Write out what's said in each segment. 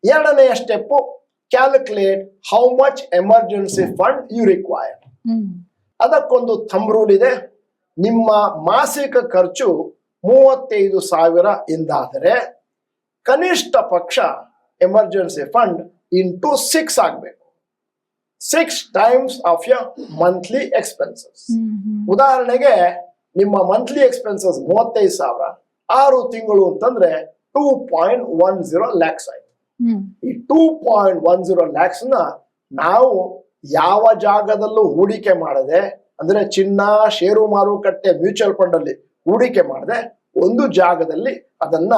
ಎರಡನೆಯ step calculate how much emergency fund you require. ಅದಕ್ಕೊಂದು thumb rule ಇದೆ. ನಿಮ್ಮ ಮಾಸಿಕ ಖರ್ಚು 35,000 ಎಂದಾದರೆ ಕನಿಷ್ಠ ಪಕ್ಷ ಎಮರ್ಜೆನ್ಸಿ ಫಂಡ್ ಇಂಟು 6 ಆಗಬೇಕು. 6 times of your monthly expenses. ಉದಾಹರಣೆಗೆ ನಿಮ್ಮ ಮಂತ್ಲಿ ಎಕ್ಸ್ಪೆನ್ಸಸ್ 35,000, 6 ತಿಂಗಳು ಅಂತಂದ್ರೆ 2.10 lakhs ಆಯ್ತು. ಈ 2.10 lakhs ನಾವು ಯಾವ ಜಾಗದಲ್ಲೂ ಹೂಡಿಕೆ ಮಾಡದೆ, ಅಂದ್ರೆ ಚಿನ್ನ, ಷೇರು ಮಾರುಕಟ್ಟೆ, ಮ್ಯೂಚುವಲ್ ಫಂಡ್ ಅಲ್ಲಿ ಹೂಡಿಕೆ ಮಾಡದೆ ಒಂದು ಜಾಗದಲ್ಲಿ ಅದನ್ನ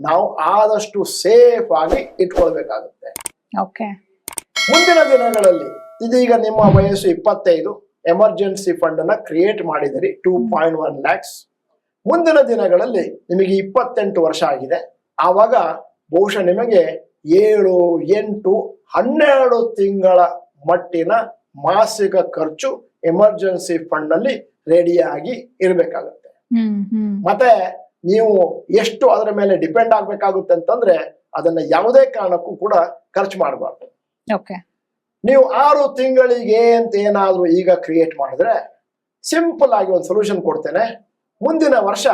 ನಾವು ಆದಷ್ಟು ಸೇಫ್ ಆಗಿ ಇಟ್ಕೊಳ್ಬೇಕಾಗುತ್ತೆ. ಮುಂದಿನ ದಿನಗಳಲ್ಲಿ ಇದೀಗ ನಿಮ್ಮ ವಯಸ್ಸು 25, ಎಮರ್ಜೆನ್ಸಿ ಫಂಡ್ ಅನ್ನ ಕ್ರಿಯೇಟ್ ಮಾಡಿದಿರಿ 2.1 lakhs. ಮುಂದಿನ ದಿನಗಳಲ್ಲಿ ನಿಮಗೆ 28 ವರ್ಷ ಆಗಿದೆ. ಆವಾಗ ಬಹುಶಃ ನಿಮಗೆ 7, 8, 12 ತಿಂಗಳ ಮಟ್ಟಿನ ಮಾಸಿಕ ಖರ್ಚು ಎಮರ್ಜೆನ್ಸಿ ಫಂಡ್ ನಲ್ಲಿ ರೆಡಿಯಾಗಿ ಇರಬೇಕಾಗುತ್ತೆ. ಮತ್ತೆ ನೀವು ಎಷ್ಟು ಅದರ ಮೇಲೆ ಡಿಪೆಂಡ್ ಆಗ್ಬೇಕಾಗುತ್ತೆ ಅಂತಂದ್ರೆ ಅದನ್ನ ಯಾವುದೇ ಕಾರಣಕ್ಕೂ ಕೂಡ ಖರ್ಚು ಮಾಡಬಾರ್ದು. ನೀವು 6 ತಿಂಗಳಿಗೆ ಅಂತ ಏನಾದ್ರೂ ಈಗ ಕ್ರಿಯೇಟ್ ಮಾಡಿದ್ರೆ ಸಿಂಪಲ್ ಆಗಿ ಒಂದು ಸೊಲ್ಯೂಷನ್ ಕೊಡ್ತೇನೆ. ಮುಂದಿನ ವರ್ಷ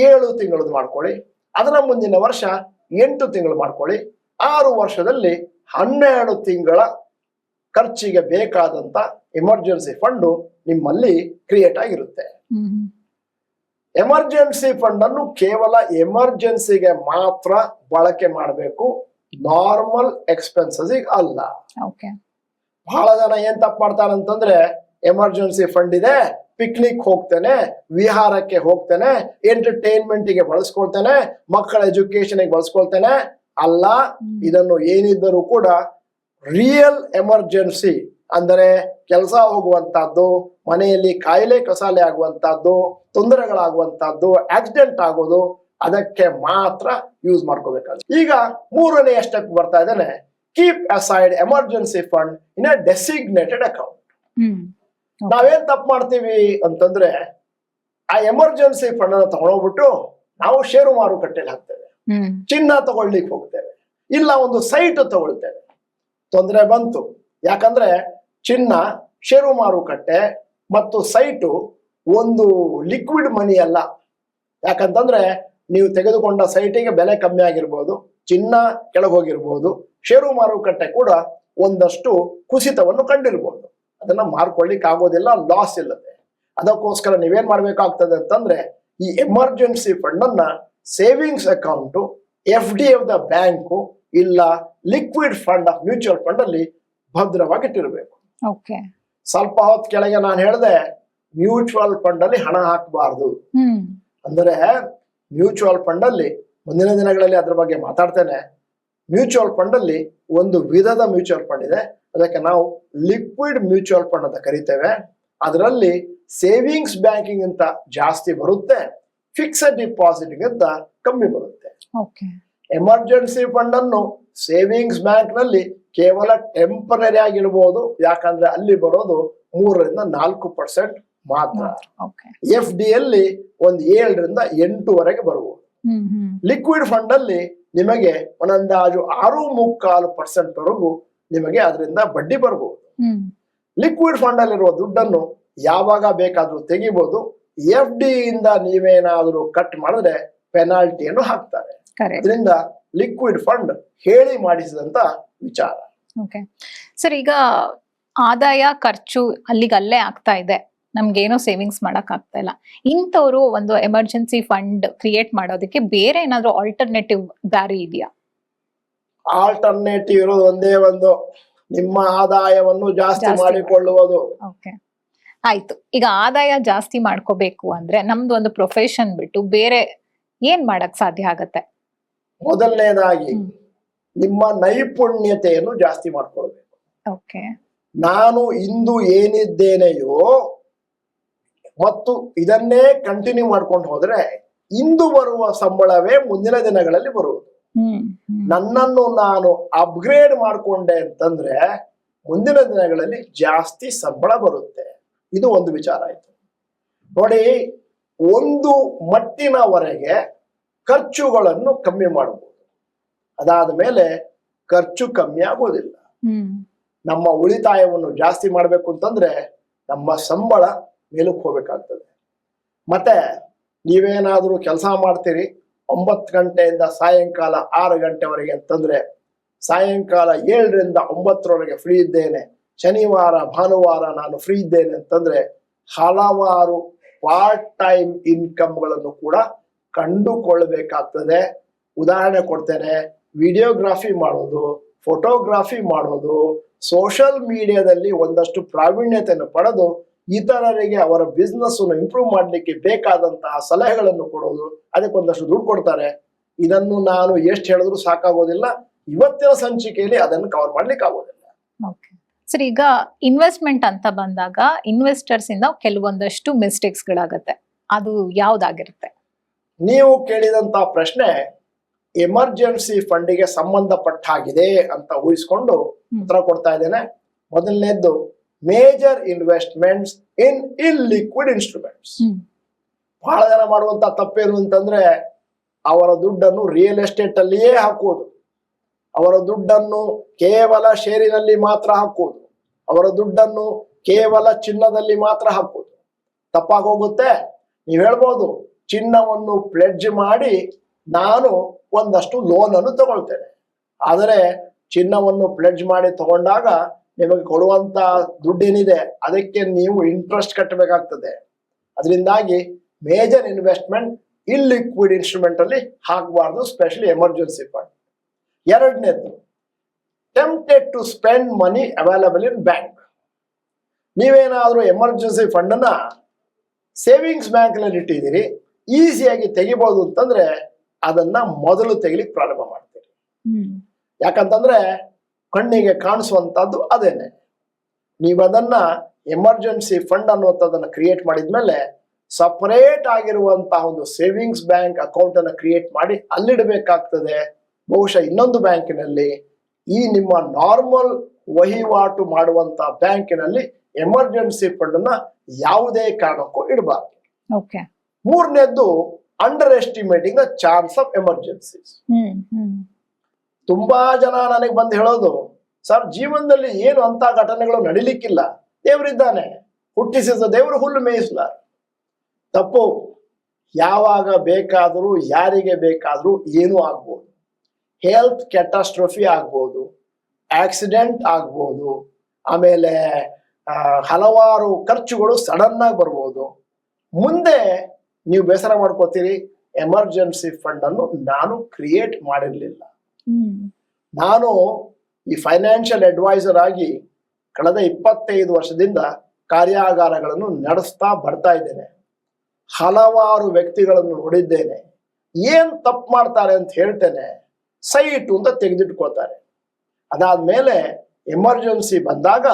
7 ತಿಂಗಳದ್ದು ಮಾಡ್ಕೊಳ್ಳಿ, ಅದರ ಮುಂದಿನ ವರ್ಷ 8 ತಿಂಗಳು ಮಾಡ್ಕೊಳ್ಳಿ. 6 ವರ್ಷದಲ್ಲಿ 12 ತಿಂಗಳ ಖರ್ಚಿಗೆ ಬೇಕಾದಂತ ಎಮರ್ಜೆನ್ಸಿ ಫಂಡ್ ನಿಮ್ಮಲ್ಲಿ ಕ್ರಿಯೇಟ್ ಆಗಿರುತ್ತೆ. ಎಮರ್ಜೆನ್ಸಿ ಫಂಡ್ ಅನ್ನು ಕೇವಲ ಎಮರ್ಜೆನ್ಸಿಗೆ ಮಾತ್ರ ಬಳಕೆ ಮಾಡಬೇಕು, ನಾರ್ಮಲ್ ಎಕ್ಸ್ಪೆನ್ಸಸ್ ಅಲ್ಲ. ಬಹಳ ಜನ ಏನ್ ತಪ್ಪು ಮಾಡ್ತಾರಂತಂದ್ರೆ ಎಮರ್ಜೆನ್ಸಿ ಫಂಡ್ ಇದೆ, ಪಿಕ್ನಿಕ್ ಹೋಗ್ತೇನೆ, ವಿಹಾರಕ್ಕೆ ಹೋಗ್ತೇನೆ, ಎಂಟರ್ಟೈನ್ಮೆಂಟ್ಗೆ ಬಳಸ್ಕೊಳ್ತೇನೆ, ಮಕ್ಕಳ ಎಜುಕೇಶನ್ ಬಳಸ್ಕೊಳ್ತೇನೆ. ಅಲ್ಲ, ಇದನ್ನು ಏನಿದ್ದರೂ ಕೂಡ ರಿಯಲ್ ಎಮರ್ಜೆನ್ಸಿ ಅಂದರೆ ಕೆಲಸ ಹೋಗುವಂತಹದ್ದು, ಮನೆಯಲ್ಲಿ ಕಾಯಿಲೆ ಕಸಾಲೆ ಆಗುವಂತಹದ್ದು, ತೊಂದರೆಗಳಾಗುವಂತಹದ್ದು, ಆಕ್ಸಿಡೆಂಟ್ ಆಗೋದು, ಅದಕ್ಕೆ ಮಾತ್ರ ಯೂಸ್ ಮಾಡ್ಕೋಬೇಕಾಗುತ್ತೆ. ಈಗ 3ನೇ ಸ್ಟೆಪ್ ಬರ್ತಾ ಇದ್ದೇನೆ. ಕೀಪ್ ಅಸೈಡ್ ಎಮರ್ಜೆನ್ಸಿ ಫಂಡ್ ಇನ್ ಅ ಡೆಸಿಗ್ನೇಟೆಡ್ ಅಕೌಂಟ್. ನಾವೇನ್ ತಪ್ಪು ಮಾಡ್ತೀವಿ ಅಂತಂದ್ರೆ ಆ ಎಮರ್ಜೆನ್ಸಿ ಫಂಡ್ ಅನ್ನ ತಗೊಂಡೋಗ್ಬಿಟ್ಟು ನಾವು ಷೇರು ಮಾರುಕಟ್ಟೆಯಲ್ಲಿ ಹಾಕ್ತೇವೆ, ಚಿನ್ನ ತಗೊಳ್ಲಿಕ್ಕೆ ಹೋಗ್ತೇವೆ, ಇಲ್ಲ ಒಂದು ಸೈಟ್ ತಗೊಳ್ತೇವೆ. ತೊಂದರೆ ಬಂತು. ಯಾಕಂದ್ರೆ ಚಿನ್ನ, ಷೇರು ಮಾರುಕಟ್ಟೆ ಮತ್ತು ಸೈಟು ಒಂದು ಲಿಕ್ವಿಡ್ ಮನಿ ಅಲ್ಲ. ಯಾಕಂತಂದ್ರೆ ನೀವು ತೆಗೆದುಕೊಂಡ ಸೈಟಿಗೆ ಬೆಲೆ ಕಮ್ಮಿ ಆಗಿರ್ಬೋದು, ಚಿನ್ನ ಕೆಳಗೆ ಹೋಗಿರ್ಬೋದು, ಷೇರು ಮಾರುಕಟ್ಟೆ ಕೂಡ ಒಂದಷ್ಟು ಕುಸಿತವನ್ನು ಕಂಡಿರ್ಬೋದು. ಅದನ್ನ ಮಾರ್ಕೊಳ್ಳಿಕ್ ಆಗೋದಿಲ್ಲ, ಲಾಸ್ ಇಲ್ಲದೆ. ಅದಕ್ಕೋಸ್ಕರ ನೀವೇನ್ ಮಾಡ್ಬೇಕಾಗ್ತದೆ ಅಂತಂದ್ರೆ ಈ ಎಮರ್ಜೆನ್ಸಿ ಫಂಡ್ ಅನ್ನ savings account, FD of the bank, ಇಲ್ಲ liquid fund of mutual fund ಅಲ್ಲಿ ಭದ್ರವಾಗಿ ಇಟ್ಟಿರಬೇಕು. ಸ್ವಲ್ಪ ಹೊತ್ತು ಕೆಳಗೆ ನಾನು ಹೇಳಿದೆ ಮ್ಯೂಚುವಲ್ ಫಂಡ್ ಅಲ್ಲಿ ಹಣ ಹಾಕಬಾರ್ದು. ಅಂದ್ರೆ ಮ್ಯೂಚುವಲ್ ಫಂಡ್ ಅಲ್ಲಿ ಮುಂದಿನ ದಿನಗಳಲ್ಲಿ ಅದ್ರ ಬಗ್ಗೆ ಮಾತಾಡ್ತೇನೆ. ಮ್ಯೂಚುವಲ್ ಫಂಡ್ ಅಲ್ಲಿ ಒಂದು ವಿಧದ ಮ್ಯೂಚುವಲ್ ಫಂಡ್ ಇದೆ, ಅದಕ್ಕೆ ನಾವು ಲಿಕ್ವಿಡ್ ಮ್ಯೂಚುವಲ್ ಫಂಡ್ ಅಂತ ಕರಿತೇವೆ. ಅದರಲ್ಲಿ ಸೇವಿಂಗ್ಸ್ ಬ್ಯಾಂಕಿಂಗ್ ಅಂತ ಜಾಸ್ತಿ ಬರುತ್ತೆ, ಫಿಕ್ಸೆಡ್ ಡಿಪಾಸಿಟ್ ಅಂತ ಕಮ್ಮಿ ಬರುತ್ತೆ. ಎಮರ್ಜೆನ್ಸಿ ಫಂಡ್ ಅನ್ನು ಸೇವಿಂಗ್ಸ್ ಬ್ಯಾಂಕ್ ನಲ್ಲಿ ಕೇವಲ ಟೆಂಪರರಿ ಆಗಿರ್ಬೋದು, ಯಾಕಂದ್ರೆ ಅಲ್ಲಿ ಬರೋದು 3-4% ಮಾತ್ರ. FD ಅಲ್ಲಿ ಒಂದು 7-8 ಬರ್ಬೋದು. ಲಿಕ್ವಿಡ್ ಫಂಡ್ ಅಲ್ಲಿ ನಿಮಗೆ ಒಂದಂದಾಜು 6.75% ವರೆಗೂ ನಿಮಗೆ ಅದರಿಂದ ಬಡ್ಡಿ ಬರ್ಬೋದು. ಲಿಕ್ವಿಡ್ ಫಂಡ್ ಅಲ್ಲಿರುವ ದುಡ್ಡನ್ನು ಯಾವಾಗ ಬೇಕಾದ್ರೂ ತೆಗಿಬಹುದು. FD ಇಂದ ನೀವೇನಾದ್ರೂ ಕಟ್ ಮಾಡಿದ್ರೆ ಪೆನಾಲ್ಟಿಯನ್ನು ಹಾಕ್ತಾರೆ. ಅದರಿಂದ ಲಿಕ್ವಿಡ್ ಫಂಡ್ ಹೇಳಿ ಮಾಡಿಸಿದಂತ ವಿಚಾರ. ಸರ್, ಈಗ ಆದಾಯ ಖರ್ಚು ಅಲ್ಲೇ ಆಗ್ತಾ ಇದೆ, ನಮ್ಗೇನೋ ಸೇವಿಂಗ್ಸ್ ಮಾಡಕ್ ಆಗ್ತಾ ಇಲ್ಲ. ಇಂಥವ್ರು ಒಂದು ಎಮರ್ಜೆನ್ಸಿ ಫಂಡ್ ಕ್ರಿಯೇಟ್ ಮಾಡೋದಕ್ಕೆ ಬೇರೆ ಏನಾದ್ರು ಆಲ್ಟರ್ನೇಟಿವ್ ದಾರಿ ಇದೆಯಾ? ಆಲ್ಟರ್ನೇಟಿವ್ ಇರೋದು ಒಂದೇ ಒಂದು, ನಿಮ್ಮ ಆದಾಯವನ್ನು ಜಾಸ್ತಿ ಮಾಡಿಕೊಳ್ಳುವುದು. ಆಯ್ತು. ಈಗ ಆದಾಯ ಜಾಸ್ತಿ ಮಾಡ್ಕೋಬೇಕು ಅಂದ್ರೆ ನಮ್ದು ಒಂದು ಪ್ರೊಫೆಷನ್ ಬಿಟ್ಟು ಬೇರೆ ಏನ್ ಮಾಡಕ್ ಸಾಧ್ಯ ಆಗತ್ತೆ? ಮೊದಲನೇದಾಗಿ ನಿಮ್ಮ ನೈಪುಣ್ಯತೆಯನ್ನು ಜಾಸ್ತಿ ಮಾಡ್ಕೊಳ್ಬೇಕು. ನಾನು ಇಂದು ಏನಿದ್ದೇನೆಯೋ ಮತ್ತು ಇದನ್ನೇ ಕಂಟಿನ್ಯೂ ಮಾಡ್ಕೊಂಡು ಹೋದ್ರೆ ಇಂದು ಬರುವ ಸಂಬಳವೇ ಮುಂದಿನ ದಿನಗಳಲ್ಲಿ ಬರುವುದು. ನನ್ನನ್ನು ನಾನು ಅಪ್ಗ್ರೇಡ್ ಮಾಡ್ಕೊಂಡೆ ಅಂತಂದ್ರೆ ಮುಂದಿನ ದಿನಗಳಲ್ಲಿ ಜಾಸ್ತಿ ಸಂಬಳ ಬರುತ್ತೆ. ಇದು ಒಂದು ವಿಚಾರ ಆಯ್ತು. ನೋಡಿ, ಒಂದು ಮಟ್ಟಿನವರೆಗೆ ಖರ್ಚುಗಳನ್ನು ಕಮ್ಮಿ ಮಾಡಬಹುದು. ಅದಾದ ಮೇಲೆ ಖರ್ಚು ಕಮ್ಮಿ ಆಗೋದಿಲ್ಲ. ಹ್ಮ್ ನಮ್ಮ ಉಳಿತಾಯವನ್ನು ಜಾಸ್ತಿ ಮಾಡ್ಬೇಕು ಅಂತಂದ್ರೆ ನಮ್ಮ ಸಂಬಳ ಮೇಲಕ್ಕೆ ಹೋಗ್ಬೇಕಾಗ್ತದೆ. ಮತ್ತೆ ನೀವೇನಾದ್ರೂ ಕೆಲಸ ಮಾಡ್ತೀರಿ 9 ಗಂಟೆಯಿಂದ ಸಾಯಂಕಾಲ 6 ಗಂಟೆವರೆಗೆ ಅಂತಂದ್ರೆ ಸಾಯಂಕಾಲ 7ರಿಂದ 9ರವರೆಗೆ ಫ್ರೀ ಇದ್ದೇನೆ, ಶನಿವಾರ ಭಾನುವಾರ ನಾನು ಫ್ರೀ ಇದ್ದೇನೆ ಅಂತಂದ್ರೆ ಹಲವಾರು ಪಾರ್ಟ್ ಟೈಮ್ ಇನ್ಕಮ್ಗಳನ್ನು ಕೂಡ ಕಂಡುಕೊಳ್ಬೇಕಾಗ್ತದೆ. ಉದಾಹರಣೆ ಕೊಡ್ತೇನೆ, ವಿಡಿಯೋಗ್ರಾಫಿ ಮಾಡೋದು, ಫೋಟೋಗ್ರಾಫಿ ಮಾಡೋದು, ಸೋಷಿಯಲ್ ಮೀಡಿಯಾದಲ್ಲಿ ಒಂದಷ್ಟು ಪ್ರಾವೀಣ್ಯತೆಯನ್ನು ಪಡೆದು ಇತರರಿಗೆ ಅವರ ಬಿಸ್ನೆಸ್ ಅನ್ನು ಇಂಪ್ರೂವ್ ಮಾಡಲಿಕ್ಕೆ ಬೇಕಾದಂತಹ ಸಲಹೆಗಳನ್ನು ಕೊಡೋದು, ಅದಕ್ಕೊಂದಷ್ಟು ದುಡ್ಡು ಕೊಡ್ತಾರೆ. ಇದನ್ನು ನಾನು ಎಷ್ಟು ಹೇಳಿದ್ರು ಸಾಕಾಗೋದಿಲ್ಲ. ಇವತ್ತಿನ ಸಂಚಿಕೆಯಲ್ಲಿ ಅದನ್ನು ಕವರ್ ಮಾಡ್ಲಿಕ್ಕೆ ಆಗೋದಿಲ್ಲ. ಸರ್, ಈಗ ಇನ್ವೆಸ್ಟ್ಮೆಂಟ್ ಅಂತ ಬಂದಾಗ ಇನ್ವೆಸ್ಟರ್ಸ್ ಇಂದ ಕೆಲವೊಂದಷ್ಟು ಮಿಸ್ಟೇಕ್ಸ್ ಗಳಾಗತ್ತೆ, ಅದು ಯಾವ್ದಾಗಿರುತ್ತೆ? ನೀವು ಕೇಳಿದಂತ ಪ್ರಶ್ನೆ ಎಮರ್ಜೆನ್ಸಿ ಫಂಡಿಗೆ ಸಂಬಂಧಪಟ್ಟ ಹಾಗಿದೆ ಅಂತ ಊಹಿಸ್ಕೊಂಡು ಉತ್ತರ ಕೊಡ್ತಾ ಇದ್ದೇನೆ. ಮೊದಲನೇದ್ದು, ಮೇಜರ್ ಇನ್ವೆಸ್ಟ್ಮೆಂಟ್ಸ್ ಇನ್ ಇಲ್ಲಿಕ್ವಿಡ್ ಇನ್ಸ್ಟ್ರೂಮೆಂಟ್ಸ್. ಬಹಳ ಜನ ಮಾಡುವಂತ ತಪ್ಪೇನು ಅಂತಂದ್ರೆ ಅವರ ದುಡ್ಡನ್ನು ರಿಯಲ್ ಎಸ್ಟೇಟ್ ಅಲ್ಲಿಯೇ ಹಾಕುವುದು, ಅವರ ದುಡ್ಡನ್ನು ಕೇವಲ ಷೇರಿನಲ್ಲಿ ಮಾತ್ರ ಹಾಕುವುದು, ಅವರ ದುಡ್ಡನ್ನು ಕೇವಲ ಚಿನ್ನದಲ್ಲಿ ಮಾತ್ರ ಹಾಕುವುದು. ತಪ್ಪಾಗಿ ಹೋಗುತ್ತೆ. ನೀವು ಹೇಳ್ಬೋದು, ಚಿನ್ನವನ್ನು ಪ್ಲೆಡ್ಜ್ ಮಾಡಿ ನಾನು ಒಂದಷ್ಟು ಲೋನ್ ಅನ್ನು ತಗೊಳ್ತೇನೆ. ಆದರೆ ಚಿನ್ನವನ್ನು ಪ್ಲೆಡ್ಜ್ ಮಾಡಿ ತಗೊಂಡಾಗ ನಿಮಗೆ ಕೊಡುವಂತ ದುಡ್ಡೇನಿದೆ ಅದಕ್ಕೆ ನೀವು ಇಂಟ್ರೆಸ್ಟ್ ಕಟ್ಟಬೇಕಾಗ್ತದೆ. ಅದರಿಂದಾಗಿ ಮೇಜರ್ ಇನ್ವೆಸ್ಟ್ಮೆಂಟ್ ಇಲ್ಲಿಕ್ವಿಡ್ ಇನ್ಸ್ಟ್ರೂಮೆಂಟ್ ಅಲ್ಲಿ ಹಾಕಬಾರ್ದು, ಸ್ಪೆಷಲಿ ಎಮರ್ಜೆನ್ಸಿ ಫಂಡ್. ಎರಡನೇದು, tempted to spend money available in bank. ನೀವೇನಾದ್ರೂ ಎಮರ್ಜೆನ್ಸಿ ಫಂಡ್ ಅನ್ನ ಸೇವಿಂಗ್ಸ್ ಬ್ಯಾಂಕ್ ನಲ್ಲಿ ಇಟ್ಟಿದ್ದೀರಿ, ಈಸಿಯಾಗಿ ತೆಗಿಬಹುದು ಅಂತಂದ್ರೆ ಅದನ್ನ ಮೊದಲು ತೆಗಿಲಿಕ್ಕೆ ಪ್ರಾರಂಭ ಮಾಡ್ತೀರಿ. ಯಾಕಂತಂದ್ರೆ ಕಣ್ಣಿಗೆ ಕಾಣಿಸುವಂತದ್ದು ಅದೇನೆ. ನೀವು ಅದನ್ನ ಎಮರ್ಜೆನ್ಸಿ ಫಂಡ್ ಅನ್ನುವಂಥದ್ದನ್ನ ಕ್ರಿಯೇಟ್ ಮಾಡಿದ್ಮೇಲೆ ಸಪರೇಟ್ ಆಗಿರುವಂತಹ ಒಂದು ಸೇವಿಂಗ್ಸ್ ಬ್ಯಾಂಕ್ ಅಕೌಂಟ್ ಅನ್ನ ಕ್ರಿಯೇಟ್ ಮಾಡಿ ಅಲ್ಲಿಡಬೇಕಾಗ್ತದೆ. ಬಹುಶಃ ಇನ್ನೊಂದು ಬ್ಯಾಂಕಿನಲ್ಲಿ, ಈ ನಿಮ್ಮ ನಾರ್ಮಲ್ ವಹಿವಾಟು ಮಾಡುವಂತ ಬ್ಯಾಂಕಿನಲ್ಲಿ ಎಮರ್ಜೆನ್ಸಿ ಫಂಡ್ ಅನ್ನ ಯಾವುದೇ ಕಾರಣಕ್ಕೂ ಇಡಬಾರ್ದು. ಮೂರನೇದ್ದು, underestimating the chance of emergencies. ತುಂಬಾ ಜನ ನನಗೆ ಬಂದು ಹೇಳೋದು, ಸರ್ ಜೀವನದಲ್ಲಿ ಏನು ಅಂತ ಘಟನೆಗಳು ನಡಿಲಿಕ್ಕಿಲ್ಲ, ದೇವರಿದ್ದಾನೆ, ಹುಟ್ಟಿಸಿದ ದೇವರು ಹುಲ್ಲು ಮೇಯಿಸ್ಲಾರ. ತಪ್ಪು. ಯಾವಾಗ ಬೇಕಾದರೂ ಯಾರಿಗೆ ಬೇಕಾದರೂ ಏನೂ ಆಗ್ಬೋದು. ಹೆಲ್ತ್ ಕ್ಯಾಟಾಸ್ಟ್ರೋಫಿ ಆಗ್ಬೋದು, ಆಕ್ಸಿಡೆಂಟ್ ಆಗ್ಬೋದು, ಆಮೇಲೆ ಹಲವಾರು ಖರ್ಚುಗಳು ಸಡನ್ ಆಗಿ ಬರ್ಬೋದು. ಮುಂದೆ ನೀವು ಬೇಸರ ಮಾಡ್ಕೋತೀರಿ, ಎಮರ್ಜೆನ್ಸಿ ಫಂಡ್ ಅನ್ನು ನಾನು ಕ್ರಿಯೇಟ್ ಮಾಡಿರ್ಲಿಲ್ಲ. ನಾನು ಈ ಫೈನಾನ್ಷಿಯಲ್ ಅಡ್ವೈಸರ್ ಆಗಿ ಕಳೆದ 25 ವರ್ಷದಿಂದ ಕಾರ್ಯಾಗಾರಗಳನ್ನು ನಡೆಸ್ತಾ ಬರ್ತಾ ಇದ್ದೇನೆ. ಹಲವಾರು ವ್ಯಕ್ತಿಗಳನ್ನು ನೋಡಿದ್ದೇನೆ. ಏನ್ ತಪ್ಪು ಮಾಡ್ತಾರೆ ಅಂತ ಹೇಳ್ತೇನೆ, ಸೈಟು ಅಂತ ತೆಗೆದಿಟ್ಕೋತಾರೆ. ಅದಾದ್ಮೇಲೆ ಎಮರ್ಜೆನ್ಸಿ ಬಂದಾಗ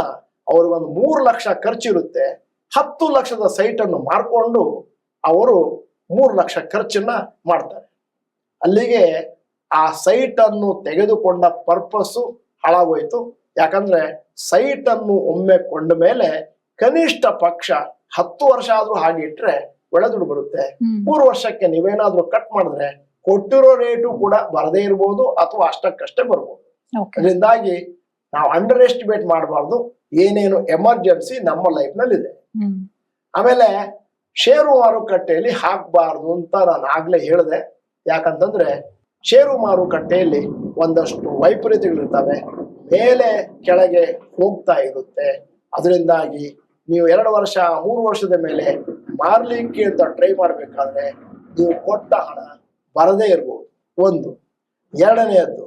ಅವ್ರಿಗೊಂದು 3 ಲಕ್ಷ ಖರ್ಚಿರುತ್ತೆ. 10 ಲಕ್ಷದ ಸೈಟ್ ಅನ್ನು ಮಾರ್ಕೊಂಡು ಅವರು 3 ಲಕ್ಷ ಖರ್ಚನ್ನ ಮಾಡ್ತಾರೆ. ಅಲ್ಲಿಗೆ ಆ ಸೈಟ್ ಅನ್ನು ತೆಗೆದುಕೊಂಡ ಪರ್ಪಸ್ಸು ಹಾಳಾಗೋಯ್ತು. ಯಾಕಂದ್ರೆ ಸೈಟ್ ಅನ್ನು ಒಮ್ಮೆ ಕೊಂಡ ಮೇಲೆ ಕನಿಷ್ಠ ಪಕ್ಷ 10 ವರ್ಷ ಆದ್ರೂ ಹಾಗೆ ಇಟ್ರೆ ಒಳ್ಳೆ ದುಡ್ಡು ಬರುತ್ತೆ. 3 ವರ್ಷಕ್ಕೆ ನೀವೇನಾದ್ರೂ ಕಟ್ ಮಾಡಿದ್ರೆ ಕೊಟ್ಟಿರೋ ರೇಟು ಕೂಡ ಬರದೇ ಇರ್ಬೋದು ಅಥವಾ ಅಷ್ಟಕ್ಕಷ್ಟೇ ಬರ್ಬೋದು. ಅದರಿಂದಾಗಿ ನಾವು ಅಂಡರ್ ಎಸ್ಟಿಮೇಟ್ ಮಾಡಬಾರ್ದು ಏನೇನು ಎಮರ್ಜೆನ್ಸಿ ನಮ್ಮ ಲೈಫ್ ನಲ್ಲಿ ಇದೆ. ಆಮೇಲೆ ಷೇರು ಮಾರುಕಟ್ಟೆಯಲ್ಲಿ ಹಾಕಬಾರ್ದು ಅಂತ ನಾನು ಆಗ್ಲೇ ಹೇಳಿದೆ. ಯಾಕಂತಂದ್ರೆ ಷೇರು ಮಾರುಕಟ್ಟೆಯಲ್ಲಿ ಒಂದಷ್ಟು ವೈಪರೀತ್ಯಗಳಿರ್ತವೆ, ಮೇಲೆ ಕೆಳಗೆ ಹೋಗ್ತಾ ಇರುತ್ತೆ. ಅದರಿಂದಾಗಿ ನೀವು 2 ವರ್ಷ 3 ವರ್ಷದ ಮೇಲೆ ಮಾರ್ಲಿಕ್ಕೆ ಅಂತ ಟ್ರೈ ಮಾಡ್ಬೇಕಾದ್ರೆ ನೀವು ಕೊಟ್ಟ ಹಣ ಬರದೇ ಇರ್ಬೋದು. ಒಂದು. ಎರಡನೆಯದ್ದು,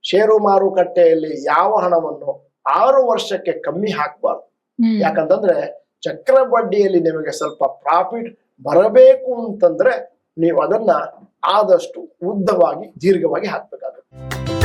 ಷೇರು ಮಾರುಕಟ್ಟೆಯಲ್ಲಿ ಯಾವ ಹಣವನ್ನು 6 ವರ್ಷಕ್ಕೆ ಕಮ್ಮಿ ಹಾಕಬಾರ್ದು. ಯಾಕಂತಂದ್ರೆ ಚಕ್ರ ಬಡ್ಡಿಯಲ್ಲಿ ನಿಮಗೆ ಸ್ವಲ್ಪ ಪ್ರಾಫಿಟ್ ಬರಬೇಕು ಅಂತಂದ್ರೆ ನೀವು ಅದನ್ನ ಆದಷ್ಟು ಉದ್ದವಾಗಿ ದೀರ್ಘವಾಗಿ ಹಾಕ್ಬೇಕಾಗುತ್ತೆ.